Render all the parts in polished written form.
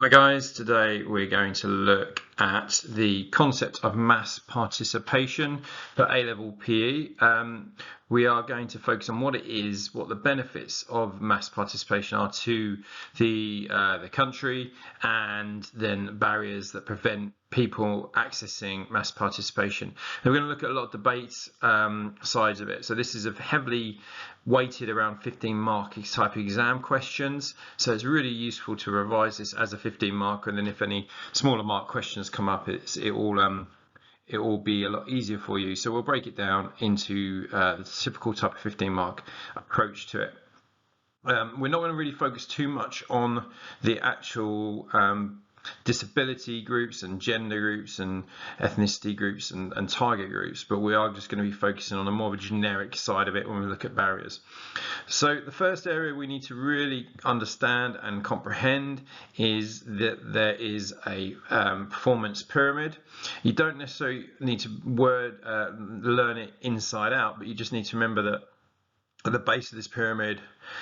Hi guys, today we're going to look at the concept of mass participation for A-level PE. We are going to focus on what it is, what the benefits of mass participation are to the country, and then barriers that prevent people accessing mass participation. And we're going to look at a lot of debates sides of it. So this is a heavily weighted around 15 mark type exam questions. So it's really useful to revise this as a 15 mark, and then if any smaller mark questions come up, it will be a lot easier for you. So we'll break it down into the typical type of 15 mark approach to it. We're not going to really focus too much on the actual disability groups and gender groups and ethnicity groups and target groups, but we are just going to be focusing on a more of a generic side of it when we look at barriers. So the first area we need to really understand and comprehend is that there is a performance pyramid. You don't necessarily need to learn it inside out, but you just need to remember that at the base of this pyramid,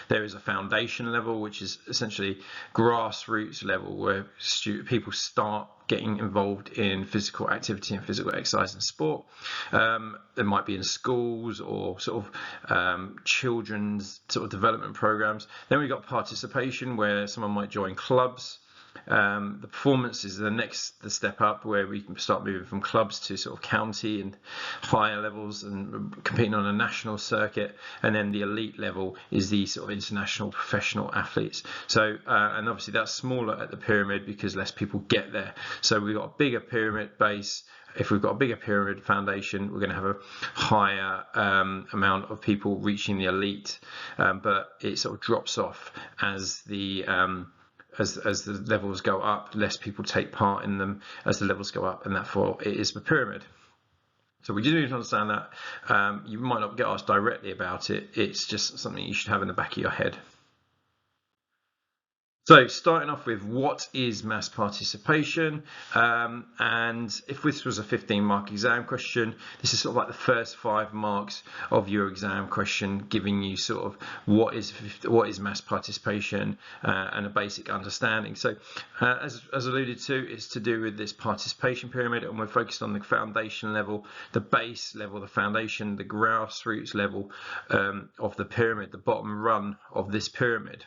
there is a foundation level, which is essentially grassroots level, where people start getting involved in physical activity and physical exercise and sport. It might be in schools or sort of children's sort of development programs. Then we've got participation, where someone might join clubs. The performance is the step up, where we can start moving from clubs to sort of county and higher levels and competing on a national circuit. And then the elite level is the sort of international professional athletes. So and obviously that's smaller at the pyramid because less people get there. So we've got a bigger pyramid base. If we've got a bigger pyramid foundation, we're going to have a higher amount of people reaching the elite, but it sort of drops off as the as the levels go up. Less people take part in them as the levels go up, and therefore it is the pyramid. So we do need to understand that. You might not get asked directly about it. It's just something you should have in the back of your head. So starting off with, what is mass participation? And if this was a 15 mark exam question, this is sort of like the first 5 marks of your exam question, giving you sort of what is mass participation and a basic understanding. So as alluded to, it's to do with this participation pyramid, and we're focused on the foundation level, the base level, the foundation, the grassroots level of the pyramid, the bottom run of this pyramid.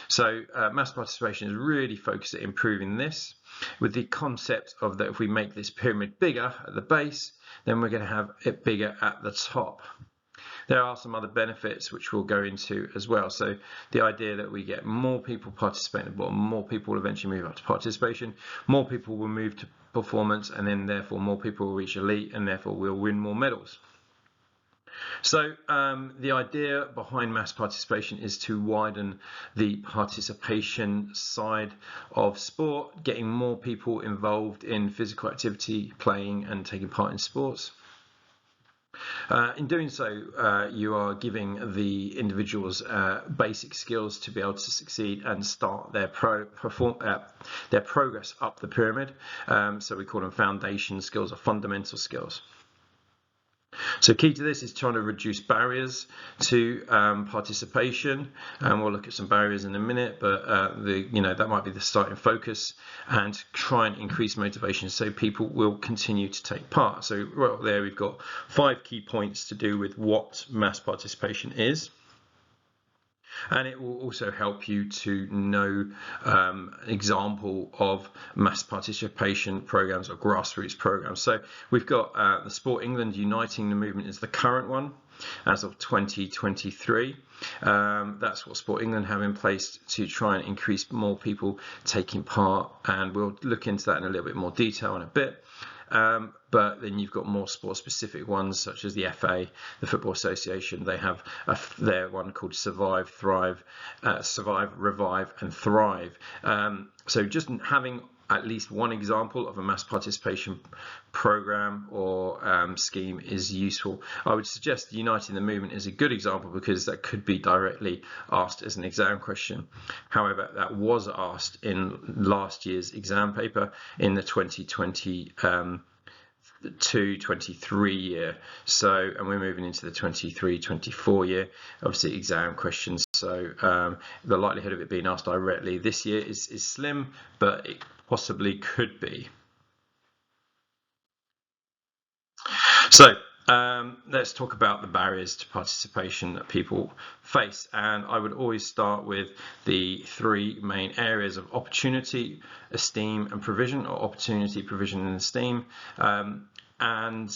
So mass participation is really focused at improving this, with the concept of that if we make this pyramid bigger at the base, then we're going to have it bigger at the top. There are some other benefits which we'll go into as well. So the idea that we get more people participating at the bottom, more people will eventually move up to participation, more people will move to performance, and then therefore more people will reach elite, and therefore we'll win more medals. So the idea behind mass participation is to widen the participation side of sport, getting more people involved in physical activity, playing and taking part in sports. In doing so, you are giving the individuals basic skills to be able to succeed and start their progress up the pyramid. So we call them foundation skills or fundamental skills. So key to this is trying to reduce barriers to participation, and we'll look at some barriers in a minute, but that might be the starting focus, and try and increase motivation so people will continue to take part. So right there we've got 5 key points to do with what mass participation is. And it will also help you to know an example of mass participation programs or grassroots programs. So we've got the Sport England Uniting the Movement is the current one as of 2023. That's what Sport England have in place to try and increase more people taking part, and we'll look into that in a little bit more detail in a bit. But then you've got more sport-specific ones, such as the FA, the Football Association. They have their one called Survive, Thrive, Survive, Revive, and Thrive. So just having at least one example of a mass participation program or scheme is useful. I would suggest Uniting the Movement is a good example because that could be directly asked as an exam question. However, that was asked in last year's exam paper in the 2023 23 year. So, and we're moving into the 23-24 year, obviously exam questions. So the likelihood of it being asked directly this year is slim, but it possibly could be. So let's talk about the barriers to participation that people face. And I would always start with the three main areas of opportunity, esteem, and provision, or opportunity, provision, and esteem. And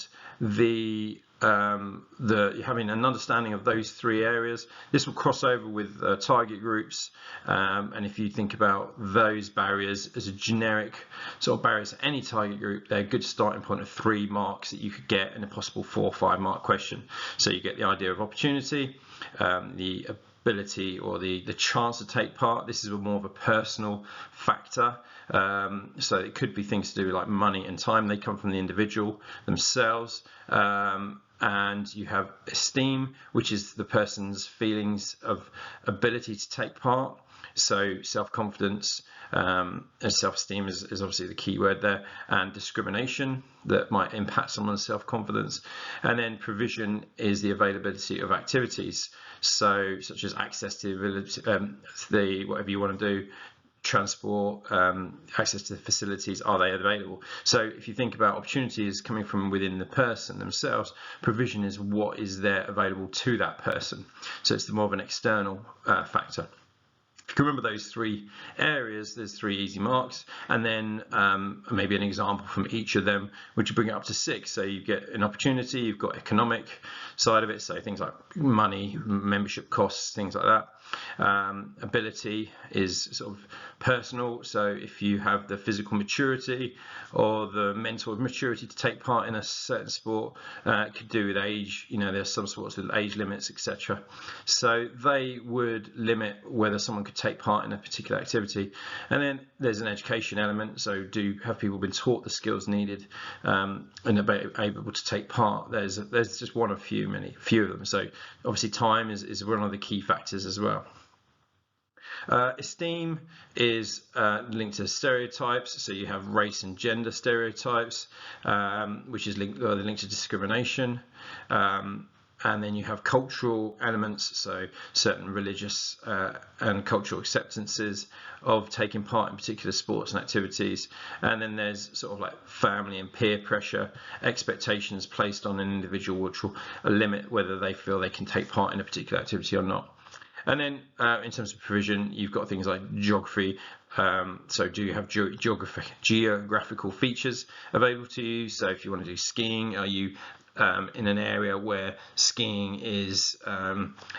having an understanding of those three areas, this will cross over with target groups, and if you think about those barriers as a generic sort of barriers to any target group, they're a good starting point of 3 marks that you could get in a possible 4 or 5 mark question. So you get the idea of opportunity, the ability or the chance to take part. This is more of a personal factor. So it could be things to do like money and time. They come from the individual themselves. And you have esteem, which is the person's feelings of ability to take part. So self-confidence and self-esteem is obviously the key word there, and discrimination that might impact someone's self-confidence. And then provision is the availability of activities, so such as access to the whatever you want to do, transport, access to the facilities, are they available? So if you think about opportunities coming from within the person themselves, provision is what is there available to that person. So it's more of an external factor. If you can remember those 3 areas, there's 3 easy marks, and then maybe an example from each of them, which would bring it up to 6. So you get an opportunity, you've got economic side of it, so things like money, membership costs, things like that. Ability is sort of personal, so if you have the physical maturity or the mental maturity to take part in a certain sport, it could do with age. You know, there's some sports with age limits, etc. So they would limit whether someone could take part in a particular activity. And then there's an education element, so have people been taught the skills needed and able to take part? There's just one of few of them. So obviously time is one of the key factors as well. Esteem is linked to stereotypes, so you have race and gender stereotypes, which is linked to discrimination, and then you have cultural elements, so certain religious and cultural acceptances of taking part in particular sports and activities. And then there's sort of like family and peer pressure, expectations placed on an individual which will limit whether they feel they can take part in a particular activity or not. And then in terms of provision, you've got things like geography. So do you have geographical features available to you? So if you want to do skiing, are you in an area where skiing is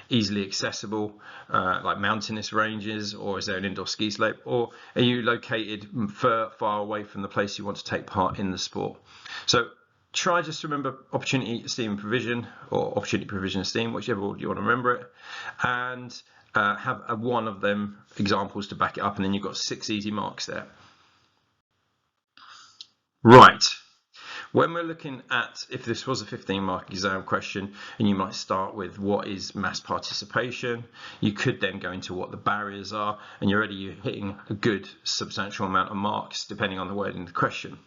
easily accessible, like mountainous ranges, or is there an indoor ski slope, or are you located far away from the place you want to take part in the sport? So try just to remember opportunity, esteem, and provision, or opportunity, provision, esteem, whichever order you want to remember it, and have one of them examples to back it up, and then you've got 6 easy marks there. Right. When we're looking at, if this was a 15-mark exam question, and you might start with what is mass participation, you could then go into what the barriers are, and you're hitting a good substantial amount of marks depending on the wording of the question.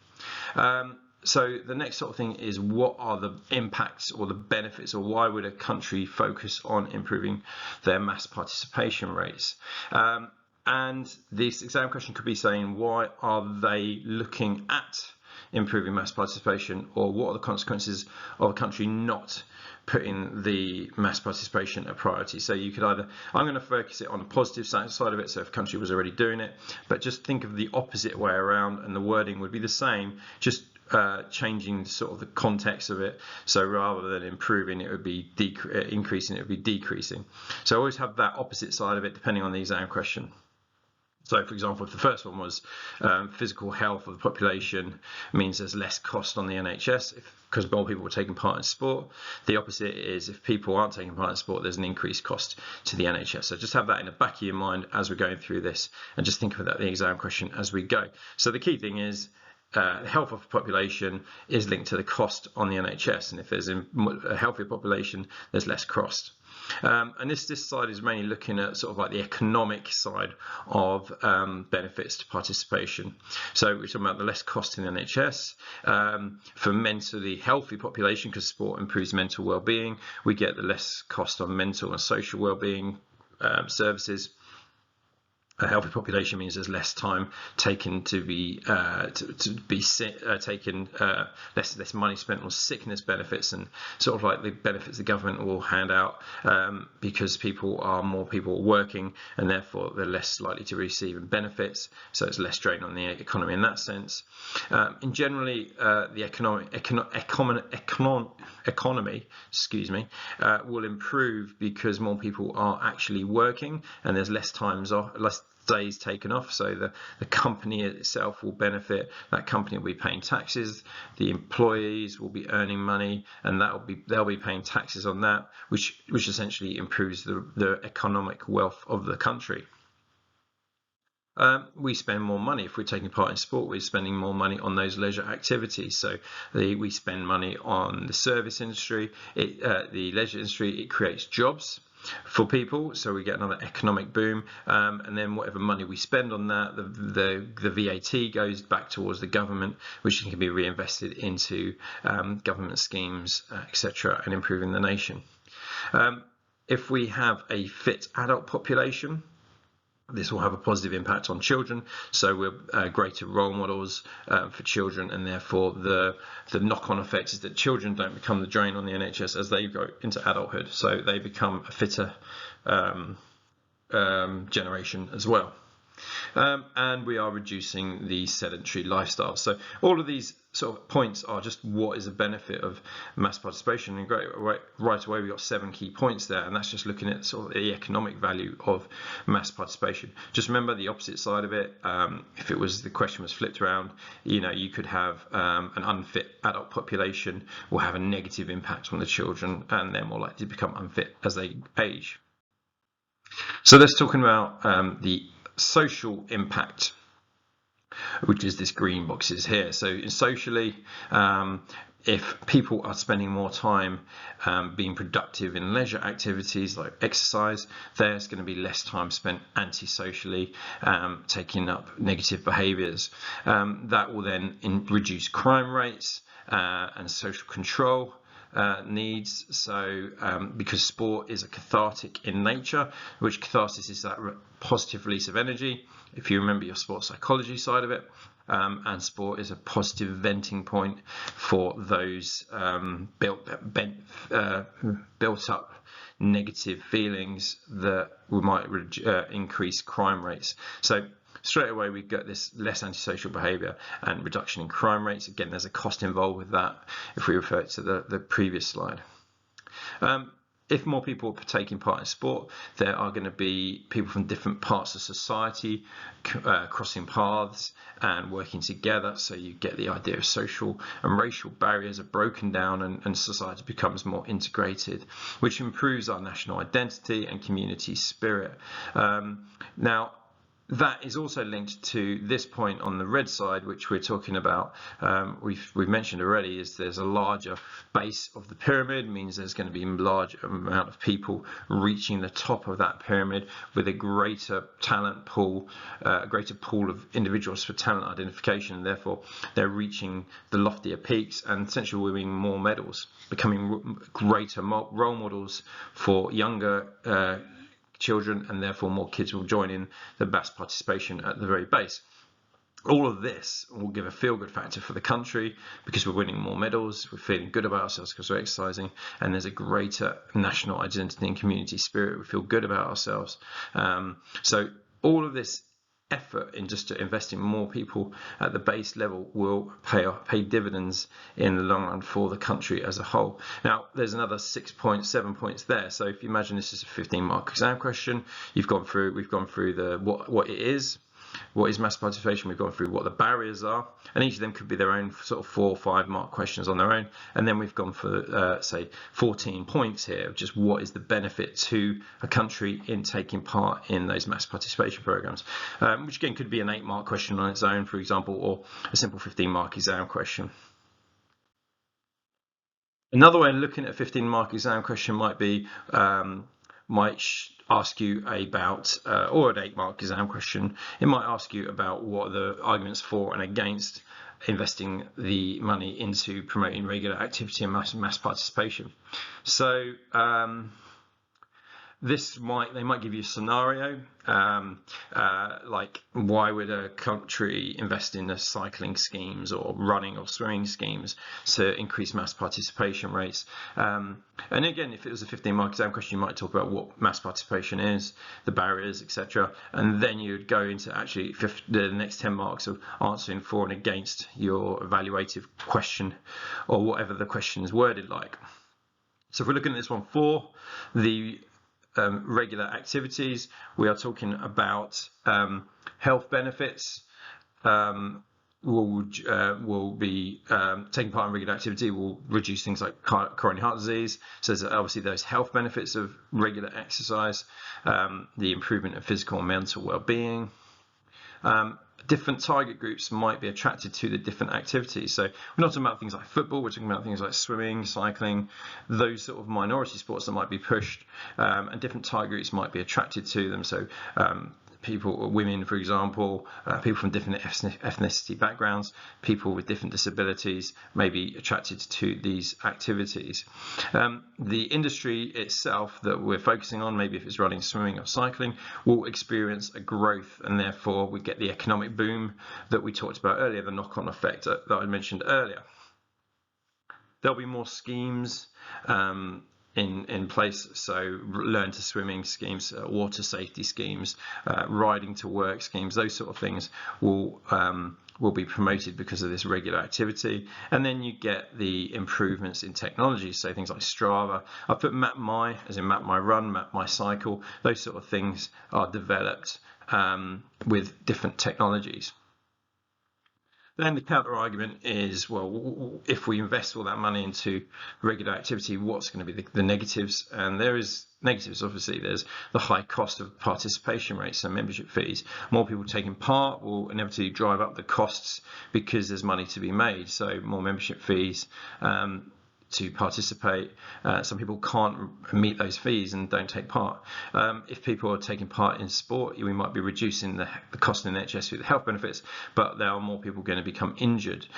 So the next sort of thing is, what are the impacts or the benefits, or why would a country focus on improving their mass participation rates? And this exam question could be saying, why are they looking at improving mass participation, or what are the consequences of a country not putting the mass participation a priority? So you could either, I'm going to focus it on the positive side of it, so if a country was already doing it, but just think of the opposite way around, and the wording would be the same, just changing sort of the context of it. So rather than improving, it would be increasing, it would be decreasing. So always have that opposite side of it depending on the exam question. So for example, if the first one was physical health of the population means there's less cost on the NHS because more people were taking part in sport, the opposite is if people aren't taking part in sport, there's an increased cost to the NHS. So just have that in the back of your mind as we're going through this, and just think about the exam question as we go. So the key thing is, the health of the population is linked to the cost on the NHS, and if there's a healthier population, there's less cost. And this slide is mainly looking at sort of like the economic side of benefits to participation. So we're talking about the less cost in the NHS. For mentally healthy population, because sport improves mental well-being, we get the less cost on mental and social well-being services. A healthy population means there's less time taken to be taken, less money spent on sickness benefits and sort of like the benefits the government will hand out, because more people are working, and therefore they're less likely to receive benefits. So it's less strain on the economy in that sense. And generally, the economy, will improve because more people are actually working, and there's less days taken off, so the company itself will benefit. That company will be paying taxes, the employees will be earning money, and they'll be paying taxes on that, which essentially improves the economic wealth of the country. We spend more money if we're taking part in sport. We're spending more money on those leisure activities. So we spend money on the service industry, the leisure industry. It creates jobs for people, so we get another economic boom, and then whatever money we spend on that, the VAT goes back towards the government, which can be reinvested into government schemes, etc., and improving the nation. If we have a fit adult population, this will have a positive impact on children, so we're greater role models for children, and therefore the knock-on effect is that children don't become the drain on the NHS as they go into adulthood, so they become a fitter generation as well. And we are reducing the sedentary lifestyle. So all of these sort of points are just what is a benefit of mass participation. And right away, we've got 7 key points there, and that's just looking at sort of the economic value of mass participation. Just remember the opposite side of it. If the question was flipped around, you could have an unfit adult population will have a negative impact on the children, and they're more likely to become unfit as they age. So let's talk about the social impact, which is this green boxes here. So socially, if people are spending more time being productive in leisure activities like exercise, there's going to be less time spent antisocially, taking up negative behaviours. That will then reduce crime rates and social control needs. So because sport is a cathartic in nature, which catharsis is that positive release of energy, if you remember your sports psychology side of it, and sport is a positive venting point for those built up negative feelings that might increase crime rates. So straight away we get this less antisocial behaviour and reduction in crime rates. Again, there's a cost involved with that if we refer to the previous slide. If more people are taking part in sport, there are going to be people from different parts of society crossing paths and working together, so you get the idea of social and racial barriers are broken down, and society becomes more integrated, which improves our national identity and community spirit. Now, that is also linked to this point on the red side, which we're talking about. We've mentioned already, is there's a larger base of the pyramid, means there's going to be a large amount of people reaching the top of that pyramid with a greater talent pool, a greater pool of individuals for talent identification, and therefore they're reaching the loftier peaks and essentially winning more medals, becoming greater role models for younger children, and therefore more kids will join in the mass participation at the very base. All of this will give a feel-good factor for the country because we're winning more medals, we're feeling good about ourselves because we're exercising, and there's a greater national identity and community spirit. We feel good about ourselves. So all of this effort in just investing more people at the base level will pay dividends in the long run for the country as a whole. Now, there's another 7 points there. So if you imagine this is a 15-mark exam question, we've gone through the what it is. What is mass participation? We've gone through what the barriers are, and each of them could be their own sort of 4 or 5 mark questions on their own. And then we've gone for say 14 points here of just what is the benefit to a country in taking part in those mass participation programs, which again could be an 8-mark question on its own, for example, or a simple 15-mark exam question. Another way of looking at a 15-mark exam question might be might ask you about, or an 8-mark exam question, it might ask you about what are the arguments for and against investing the money into promoting regular activity and mass participation. So they might give you a scenario, like why would a country invest in the cycling schemes or running or swimming schemes to increase mass participation rates? And again, if it was a 15-mark exam question, you might talk about what mass participation is, the barriers, etc. And then you'd go into actually the next 10 marks of answering for and against your evaluative question, or whatever the question is worded like. So if we're looking at this one for the regular activities, we are talking about health benefits. Will be taking part in regular activity will reduce things like coronary heart disease. So there's obviously those health benefits of regular exercise, the improvement of physical and mental well-being. Different target groups might be attracted to the different activities. So we're not talking about things like football, we're talking about things like swimming, cycling, those sort of minority sports that might be pushed, and different target groups might be attracted to them. So women, for example, people from different ethnicity backgrounds, people with different disabilities may be attracted to these activities. The industry itself that we're focusing on, maybe if it's running, swimming or cycling, will experience a growth, and therefore we get the economic boom that we talked about earlier, the knock-on effect that I mentioned earlier. There'll be more schemes in place, so learn to swimming schemes, water safety schemes, riding to work schemes, those sort of things will be promoted because of this regular activity. And then you get the improvements in technology, so things like Strava. I put Map My, as in Map My Run, Map My Cycle, those sort of things are developed with different technologies. Then the counter argument is, well, if we invest all that money into regular activity, what's going to be the negatives? And there is negatives, obviously. There's the high cost of participation rates and membership fees. More people taking part will inevitably drive up the costs because there's money to be made. So more membership fees to participate. Some people can't meet those fees and don't take part. If people are taking part in sport, we might be reducing the cost in the NHS through the health benefits, but there are more people going to become injured.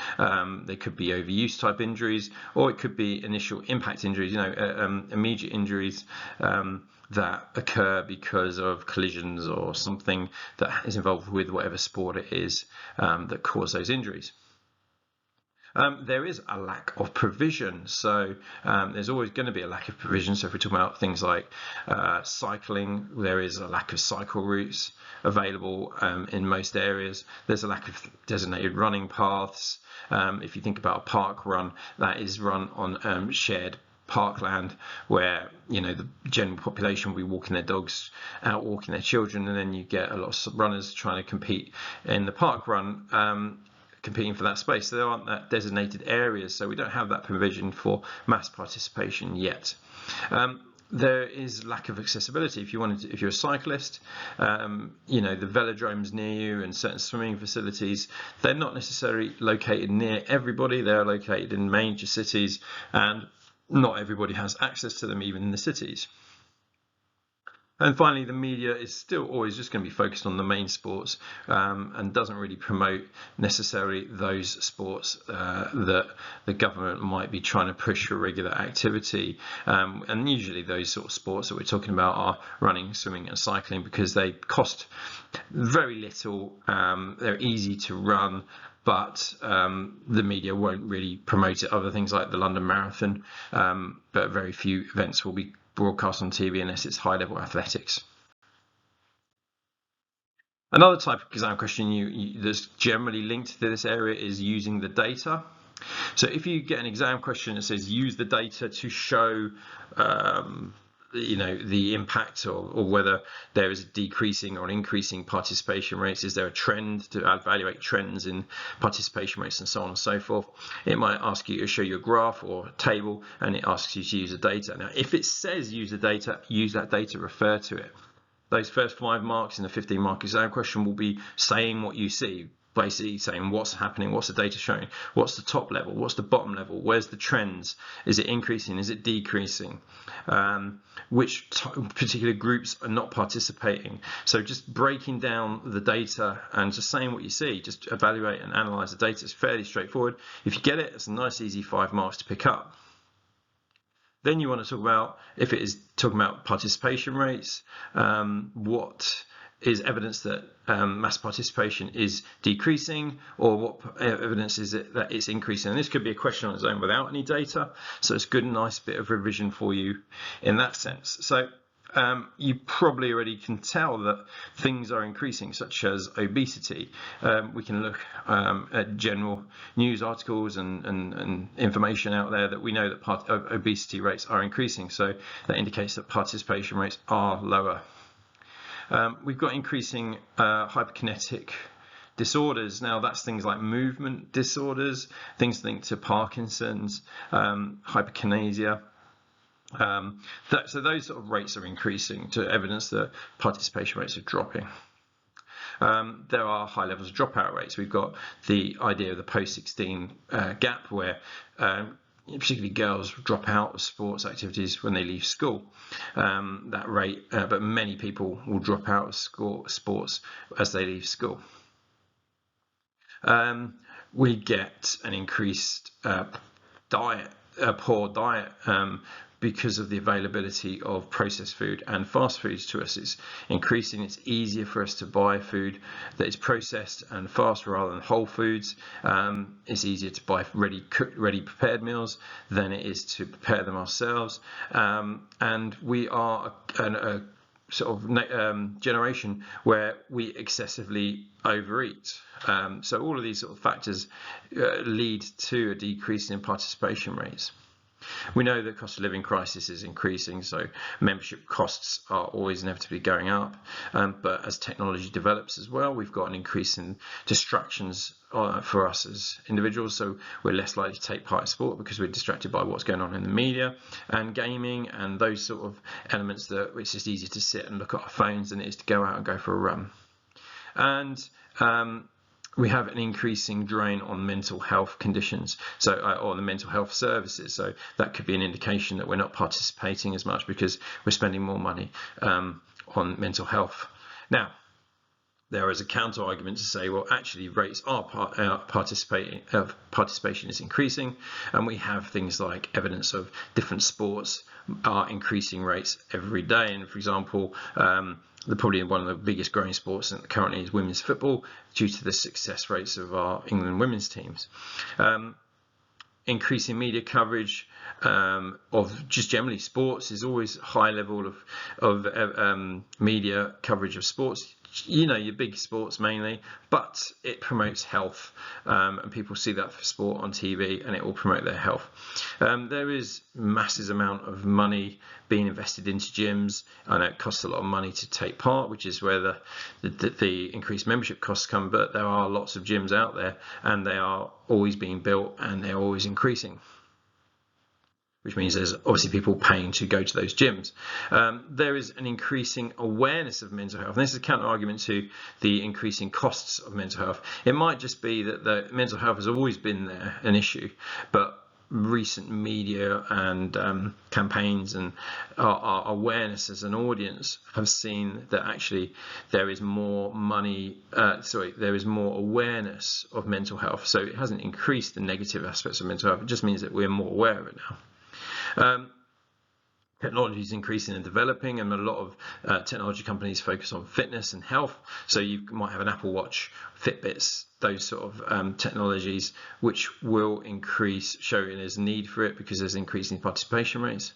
They could be overuse type injuries, or it could be initial impact injuries, immediate injuries that occur because of collisions or something that is involved with whatever sport it is that cause those injuries. There is a lack of provision, so there's always going to be a lack of provision. So if we're talking about things like cycling, there is a lack of cycle routes available in most areas. There's a lack of designated running paths. If you think about a park run, that is run on shared parkland where the general population will be walking their dogs, out walking their children, and then you get a lot of runners trying to compete in the park run, competing for that space. So there aren't that designated areas, so we don't have that provision for mass participation yet. There is lack of accessibility. If you're a cyclist, the velodromes near you and certain swimming facilities, they're not necessarily located near everybody. They're located in major cities, and not everybody has access to them, even in the cities. And finally, the media is still always just going to be focused on the main sports and doesn't really promote necessarily those sports that the government might be trying to push for regular activity. And usually those sort of sports that we're talking about are running, swimming and cycling, because they cost very little. They're easy to run, but the media won't really promote it. Other things like the London Marathon, but very few events will be broadcast on TV unless it's high-level athletics. Another type of exam question that's generally linked to this area is using the data. So if you get an exam question that says use the data to show the impact or whether there is a decreasing or an increasing participation rates, is there a trend to evaluate trends in participation rates and so on and so forth, it might ask you to show you a graph or a table, and it asks you to use the data. Now if it says use the data, use that data, refer to it. Those first 5 marks in the 15-mark exam question will be saying what you see, basically saying what's happening, what's the data showing, what's the top level, what's the bottom level, where's the trends, is it increasing, is it decreasing, which particular groups are not participating. So just breaking down the data and just saying what you see, just evaluate and analyze the data is fairly straightforward. If you get it, it's a nice easy 5 marks to pick up. Then you want to talk about, if it is talking about participation rates, what is evidence that mass participation is decreasing, or what evidence is it that it's increasing? And this could be a question on its own without any data, so it's a good, nice bit of revision for you in that sense. So you probably already can tell that things are increasing, such as obesity. We can look at general news articles and information out there that we know that obesity rates are increasing, so that indicates that participation rates are lower. We've got increasing hyperkinetic disorders. Now that's things like movement disorders, things linked to Parkinson's, hyperkinesia. So those sort of rates are increasing, to evidence that participation rates are dropping. There are high levels of dropout rates. We've got the idea of the post-16 gap, where particularly girls drop out of sports activities when they leave school. That rate, but many people will drop out of sports as they leave school. We get an increased poor diet, because of the availability of processed food and fast foods to us. It's increasing. It's easier for us to buy food that is processed and fast rather than whole foods. It's easier to buy ready prepared meals than it is to prepare them ourselves. And we are a sort of generation where we excessively overeat. So all of these sort of factors lead to a decrease in participation rates. We know that cost of living crisis is increasing, so membership costs are always inevitably going up. But as technology develops as well, we've got an increase in distractions for us as individuals. So we're less likely to take part in sport because we're distracted by what's going on in the media and gaming and those sort of elements that it's just easier to sit and look at our phones than it is to go out and go for a run. And we have an increasing drain on mental health conditions, so or the mental health services. So that could be an indication that we're not participating as much because we're spending more money on mental health. Now, there is a counter argument to say, well, actually rates are participation is increasing, and we have things like evidence of different sports are increasing rates every day. And for example, probably one of the biggest growing sports currently is women's football, due to the success rates of our England women's teams. Increasing media coverage of just generally sports is always a high level of media coverage of sports. You know, your big sports mainly, but it promotes health, and people see that for sport on TV, and it will promote their health. There is massive amount of money being invested into gyms. I know it costs a lot of money to take part, which is where the increased membership costs come, but there are lots of gyms out there, and they are always being built, and they're always increasing, which means there's obviously people paying to go to those gyms. There is an increasing awareness of mental health. And this is a counter argument to the increasing costs of mental health. It might just be that the mental health has always been there, an issue, but recent media and campaigns and our awareness as an audience have seen that actually there is more there is more awareness of mental health. So it hasn't increased the negative aspects of mental health. It just means that we're more aware of it now. Technology is increasing and developing, and a lot of technology companies focus on fitness and health. So you might have an Apple Watch, Fitbits, those sort of technologies, which will increase, showing there's a need for it because there's increasing participation rates.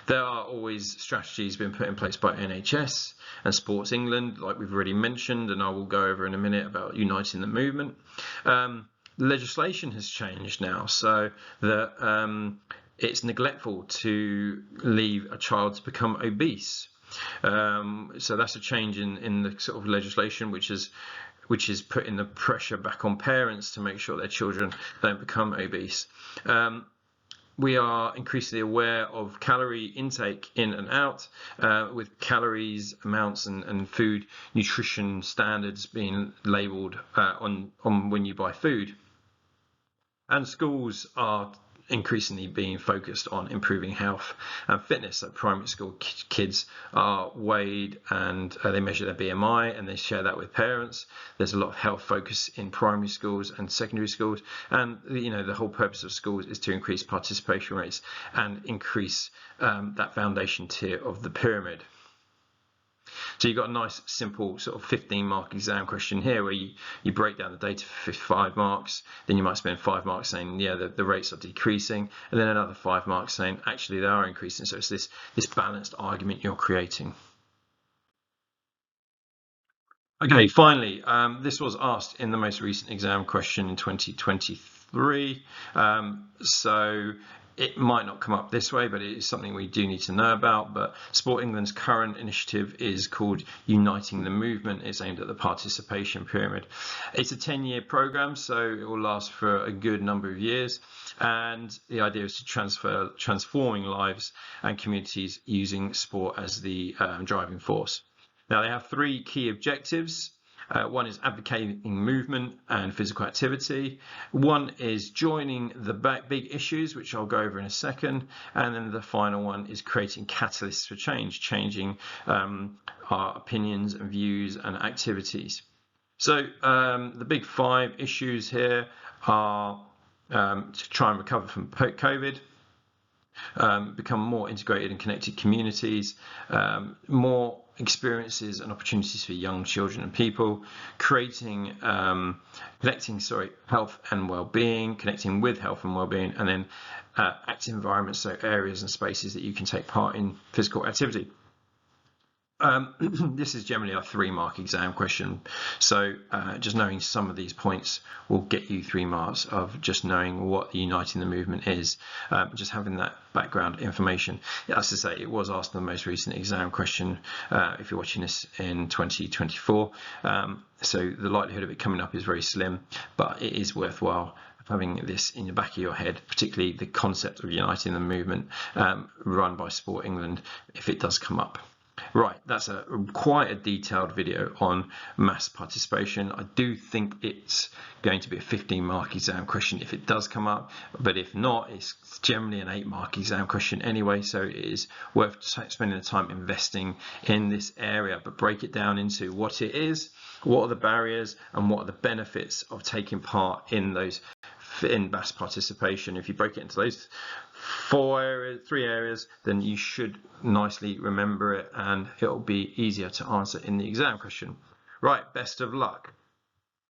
There are always strategies being put in place by NHS and Sports England, like we've already mentioned, and I will go over in a minute about uniting the movement. Legislation has changed now, so that it's neglectful to leave a child to become obese. So that's a change in the sort of legislation which is putting the pressure back on parents to make sure their children don't become obese. We are increasingly aware of calorie intake in and out, with calories, amounts, and food nutrition standards being labelled on when you buy food. And schools are increasingly being focused on improving health and fitness. So primary school kids are weighed and they measure their BMI and they share that with parents. There's a lot of health focus in primary schools and secondary schools, and the whole purpose of schools is to increase participation rates and increase that foundation tier of the pyramid. So you've got a nice simple sort of 15-mark exam question here where you break down the data for 5 marks, then you might spend 5 marks saying, yeah, the rates are decreasing, and then another 5 marks saying, actually, they are increasing. So it's this balanced argument you're creating. Okay, finally, this was asked in the most recent exam question in 2023. So it might not come up this way, but it is something we do need to know about. But Sport England's current initiative is called Uniting the Movement. It's aimed at the participation pyramid. It's a 10-year program, so it will last for a good number of years. And the idea is to transforming lives and communities using sport as the driving force. Now, they have 3 key objectives. One is advocating movement and physical activity. One is joining the big issues, which I'll go over in a second. And then the final one is creating catalysts for change, changing our opinions and views and activities. So the big 5 issues here are to try and recover from COVID, become more integrated and connected communities, more experiences and opportunities for young children and people, connecting health and well-being, connecting with health and well-being, and then active environments, so areas and spaces that you can take part in physical activity. This is generally a 3-mark exam question, so just knowing some of these points will get you 3 marks of just knowing what Uniting the Movement is, just having that background information. As I say, it was asked in the most recent exam question if you're watching this in 2024, so the likelihood of it coming up is very slim, but it is worthwhile having this in the back of your head, particularly the concept of Uniting the Movement run by Sport England, if it does come up. Right, that's quite a detailed video on mass participation. I do think it's going to be a 15-mark exam question if it does come up, but if not, it's generally an 8-mark exam question anyway, so it is worth spending the time investing in this area. But break it down into what it is, what are the barriers, and what are the benefits of taking part in mass participation. If you break it into those 3 areas, then you should nicely remember it and it'll be easier to answer in the exam question. Right, best of luck.